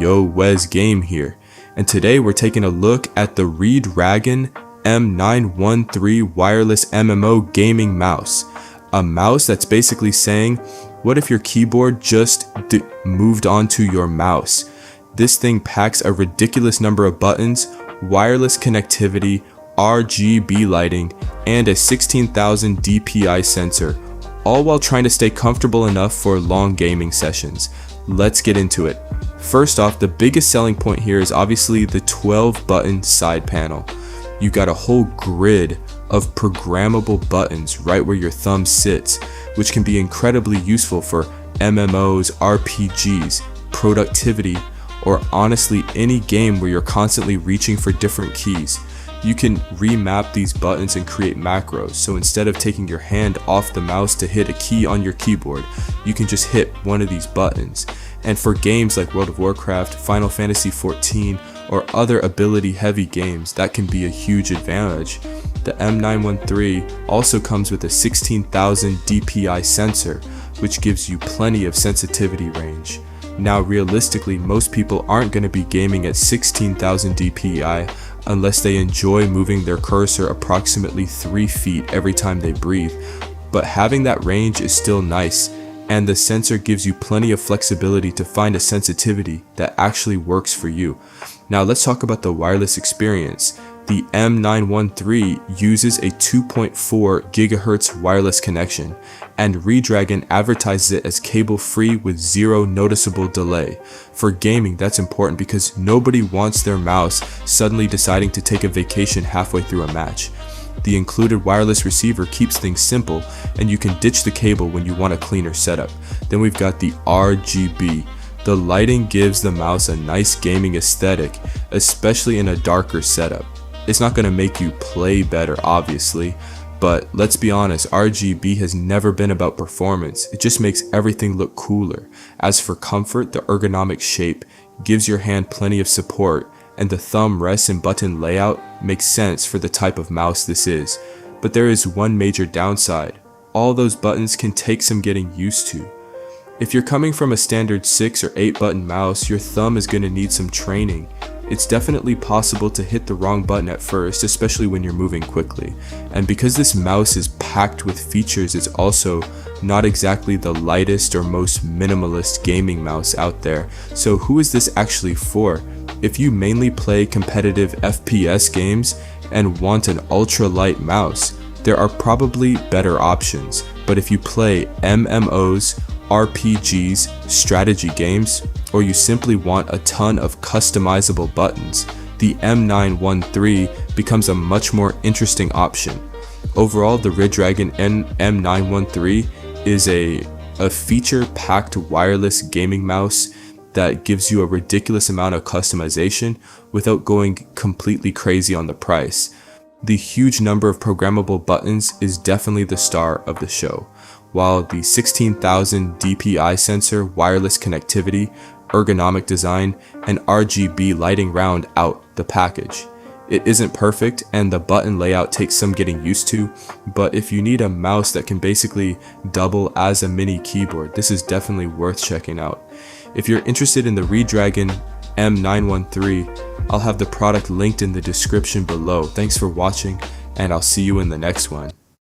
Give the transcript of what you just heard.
Yo, Wes Game here, and today we're taking a look at the Redragon M913 wireless MMO gaming mouse. A mouse that's basically saying, what if your keyboard just moved onto your mouse? This thing packs a ridiculous number of buttons, wireless connectivity, RGB lighting, and a 16,000 DPI sensor, all while trying to stay comfortable enough for long gaming sessions. Let's get into it. First off, the biggest selling point here is obviously the 12 button side panel. You got a whole grid of programmable buttons right where your thumb sits, which can be incredibly useful for MMOs, RPGs, productivity, or honestly any game where you're constantly reaching for different keys. You can remap these buttons and create macros, so instead of taking your hand off the mouse to hit a key on your keyboard, you can just hit one of these buttons. And for games like World of Warcraft, Final Fantasy XIV, or other ability heavy games, that can be a huge advantage. The M913 also comes with a 16,000 DPI sensor, which gives you plenty of sensitivity range. Now realistically, most people aren't going to be gaming at 16,000 DPI unless they enjoy moving their cursor approximately 3 feet every time they breathe, but having that range is still nice, and the sensor gives you plenty of flexibility to find a sensitivity that actually works for you. Now let's talk about the wireless experience. The M913 uses a 2.4 GHz wireless connection, and Redragon advertises it as cable-free with zero noticeable delay. For gaming, that's important because nobody wants their mouse suddenly deciding to take a vacation halfway through a match. The included wireless receiver keeps things simple, and you can ditch the cable when you want a cleaner setup. Then we've got the RGB. The lighting gives the mouse a nice gaming aesthetic, especially in a darker setup. It's not going to make you play better, obviously, but let's be honest, RGB has never been about performance. It just makes everything look cooler. As for comfort, the ergonomic shape gives your hand plenty of support, and the thumb rest and button layout makes sense for the type of mouse this is. But there is one major downside. All those buttons can take some getting used to. If you're coming from a standard 6 or 8 button mouse, your thumb is going to need some training. It's definitely possible to hit the wrong button at first, especially when you're moving quickly. And because this mouse is packed with features, it's also not exactly the lightest or most minimalist gaming mouse out there. So who is this actually for? If you mainly play competitive FPS games and want an ultra light mouse, there are probably better options. But if you play MMOs, RPGs, strategy games, or you simply want a ton of customizable buttons, the M913 becomes a much more interesting option. Overall, the Redragon M913 is a feature-packed wireless gaming mouse that gives you a ridiculous amount of customization without going completely crazy on the price. The huge number of programmable buttons is definitely the star of the show, while the 16,000 DPI sensor, wireless connectivity, ergonomic design, and RGB lighting round out the package. It isn't perfect and the button layout takes some getting used to, but if you need a mouse that can basically double as a mini keyboard, this is definitely worth checking out. If you're interested in the Redragon M913, I'll have the product linked in the description below. Thanks for watching, and I'll see you in the next one.